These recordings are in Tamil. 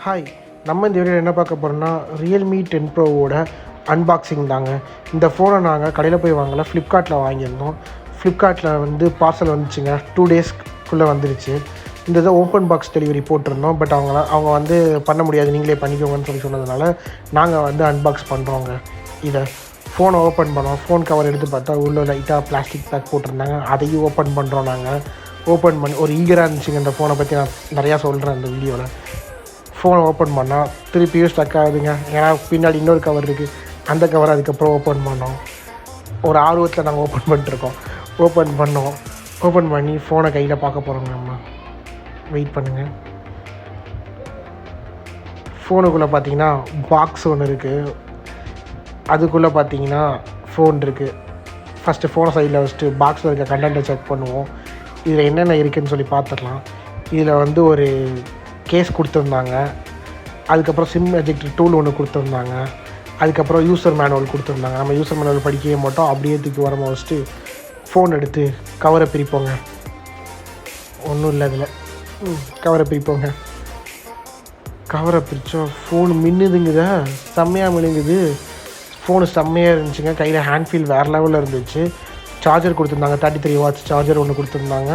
ஹாய், நம்ம இந்த வீடியோவில் என்ன பார்க்க போகிறோம்னா Realme 10 ப்ரோவோட அன்பாக்சிங் தாங்க. இந்த ஃபோனை நாங்கள் கடையில் போய் வாங்கலை, ஃப்ளிப்கார்ட்டில் வாங்கியிருந்தோம். ஃப்ளிப்கார்ட்டில் வந்து பார்சல் வந்துச்சுங்க, 2 டேஸ்க்குள்ளே வந்துருச்சு. இந்த இதை ஓப்பன் பாக்ஸ் டெலிவரி போட்டிருந்தோம். பட் அவங்க வந்து பண்ண முடியாது, நீங்களே பண்ணிக்கோங்கன்னு சொன்னதுனால நாங்கள் வந்து அன்பாக்ஸ் பண்ணுறோங்க. இதை ஃபோனை ஓப்பன் பண்ணோம். ஃபோன் கவர் எடுத்து பார்த்தா உள்ளே லைட்டாக பிளாஸ்டிக் பேக் போட்டிருந்தாங்க. அதையும் ஓப்பன் பண்ணுறோம். நாங்கள் ஓப்பன் பண்ணி ஒரு ஈகராக இருந்துச்சுங்க. இந்த ஃபோனை பற்றி நான் நிறையா சொல்கிறேன் இந்த வீடியோவில். ஃபோனை ஓப்பன் பண்ணால் திருப்பியும் ஸ்டக் ஆகுதுங்க. ஏன்னா பின்னாடி இன்னொரு கவர் இருக்குது, அந்த கவர் அதுக்கப்புறம் ஓப்பன் பண்ணோம். ஒரு ஆர்வத்தில் நாங்கள் ஓப்பன் பண்ணிட்டுருக்கோம். ஓப்பன் பண்ணி ஃபோனை கையில் பார்க்க போகிறோங்க. நம்ம வெயிட் பண்ணுங்கள். ஃபோனுக்குள்ளே பார்த்தீங்கன்னா பாக்ஸ் ஒன்று இருக்குது, அதுக்குள்ளே பார்த்தீங்கன்னா ஃபோன் இருக்குது. ஃபஸ்ட்டு ஃபோனை சைடில் வச்சுட்டு பாக்ஸில் இருக்க கண்டென்ட்டை செக் பண்ணுவோம். இதில் என்னென்ன இருக்குதுன்னு சொல்லி பார்த்துடலாம். இதில் வந்து ஒரு கேஸ் கொடுத்துருந்தாங்க, அதுக்கப்புறம் சிம் எஜெக்டர் டூல் ஒன்று கொடுத்துருந்தாங்க, அதுக்கப்புறம் யூசர் மேனுவல் கொடுத்துருந்தாங்க. நம்ம யூசர் மேனுவல் படிக்கவே மாட்டோம், அப்படியே தூக்கி வரமா வச்சுட்டு ஃபோன் எடுத்து கவரை பிரிப்போங்க. ஒன்றும் இல்லை இதில். கவரை பிரிப்போங்க. கவரை பிரித்தா ஃபோன் மின்னுதுங்குத, செம்மையாக மின்னுங்குது. ஃபோனு செம்மையாக இருந்துச்சுங்க. கையில் ஹேண்ட் ஃபீல் வேறு லெவலில் இருந்துச்சு. சார்ஜர் கொடுத்துருந்தாங்க, 33 வாட்ஸ் சார்ஜர் ஒன்று கொடுத்துருந்தாங்க.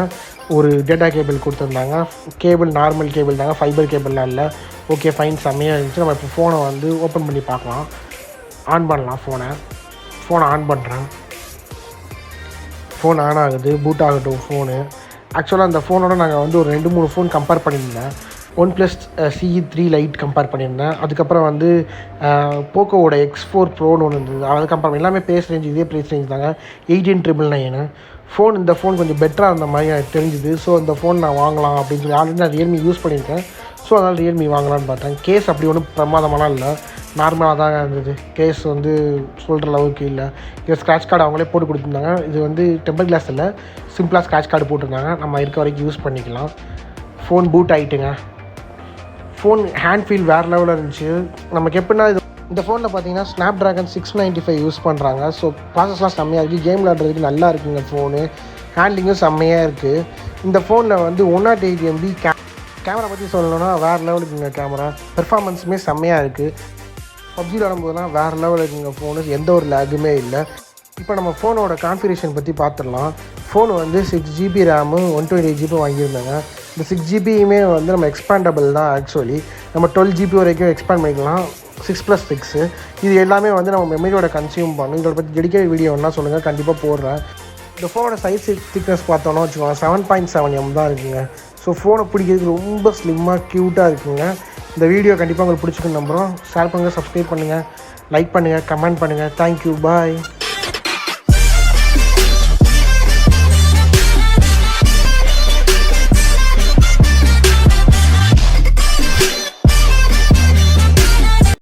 ஒரு டேட்டா கேபிள் கொடுத்துருந்தாங்க. கேபிள் நார்மல் கேபிள் தாங்க, ஃபைபர் கேபிள்லாம் இல்லை. ஓகே ஃபைன், செம்மையாக இருந்துச்சு. நம்ம இப்போ ஃபோனை வந்து ஓப்பன் பண்ணி பார்க்கலாம், ஆன் பண்ணலாம். ஃபோனை ஆன் பண்ணுறேன். ஃபோன் ஆன் ஆகுது, பூட் ஆகட்டும் ஃபோனு. ஆக்சுவலாக அந்த ஃபோனோட நாங்கள் வந்து ஒரு 2-3 ஃபோன் கம்பேர் பண்ணியிருந்தேன். OnePlus CE3 லைட் கம்பேர் பண்ணியிருந்தேன். அதுக்கப்புறம் வந்து போக்கோவோட X4 ப்ரோன்னு ஒன்று இருந்தது, அதை கம்பேர் பண்ணி எல்லாமே ப்ரைஸ் ரேஞ்ச் இதே ப்ரைஸ் ரேஞ்ச் தாங்க, 18,999. ஃபோன் இந்த ஃபோன் கொஞ்சம் பெட்டராக இருந்த மாதிரி எனக்கு தெரிஞ்சுது. ஸோ இந்த ஃபோன் நான் வாங்கலாம் அப்படின்னு சொல்லி ஆல்ரெடி நான் Realme யூஸ் பண்ணியிருக்கேன். ஸோ அதனால் Realme வாங்கலான்னு பார்த்தேன். கேஸ் அப்படி ஒன்றும் பிரமாதமாலாம் இல்லை, நார்மலாக தாங்க இருந்தது. கேஸ் வந்து சொல்கிற அளவுக்கு இல்லை. இது ஸ்க்ராட்ச் கார்டு அவங்களே போட்டு கொடுத்துருந்தாங்க. இது வந்து டெம்பர் கிளாஸ் இல்லை, சிம்பிளாக ஸ்க்ராட்ச் கார்டு போட்டிருந்தாங்க. நம்ம இருக்க வரைக்கும் யூஸ் பண்ணிக்கலாம். ஃபோன் பூட் ஆகிட்டுங்க. ஃபோன் ஹேண்ட் ஃபீல் வேறு லெவலில் இருந்துச்சு. நமக்கு எப்படின்னா இந்த ஃபோனில் பார்த்தீங்கன்னா Snapdragon 695 யூஸ் பண்ணுறாங்க. ஸோ ப்ராசஸ்லாம் செம்மையாக இருக்குது, கேம் விளாட்றதுக்கு நல்லா இருக்குங்க. ஃபோனு ஹேண்ட்லிங்கும் செம்மையாக இருக்குது. இந்த ஃபோனில் வந்து 108 MB கேமரா பற்றி சொல்லணும்னா வேறு லெவலுக்குங்க. கேமரா பெர்ஃபார்மன்ஸுமே செம்மையாக இருக்குது. பப்ஜி விளாடும்போதுலாம் வேறு லெவலில் இருக்குங்க ஃபோனு, எந்த ஒரு லேகுமே இல்லை. இப்போ நம்ம ஃபோனோட கான்ஃபிகரேஷன் பற்றி பார்த்துடலாம். ஃபோன் வந்து 6GB ரேமு 128GB வாங்கியிருந்தாங்க. இந்த 6GBயுமே வந்து நம்ம எக்ஸ்பேண்டபிள் தான். ஆக்சுவலி நம்ம 12GB வரைக்கும் எக்ஸ்பேண்ட் பண்ணிக்கலாம், 6+6. இது எல்லாமே வந்து நம்ம மெமரியோட கன்சியூம் பண்ணும். இதோட பற்றி டெடிக்கேட் வீடியோ ஒன்றா சொல்லுங்கள், கண்டிப்பாக போடுறேன். இந்த ஃபோனோட சைஸ் திக்னஸ் பார்த்தோன்னா வச்சுக்கோங்க, 7.7 தான் இருக்குங்க. ஸோ ஃபோனை பிடிக்கிறதுக்கு ரொம்ப ஸ்லிம்மாக க்யூட்டாக இருக்குங்க. இந்த வீடியோ கண்டிப்பாக உங்களுக்கு பிடிச்சிக்குன்னு நம்புகிறோம். ஷேர் பண்ணுங்கள், சப்ஸ்கிரைப் பண்ணுங்கள், லைக் பண்ணுங்கள், கமெண்ட் பண்ணுங்கள். தேங்க்யூ, பாய்.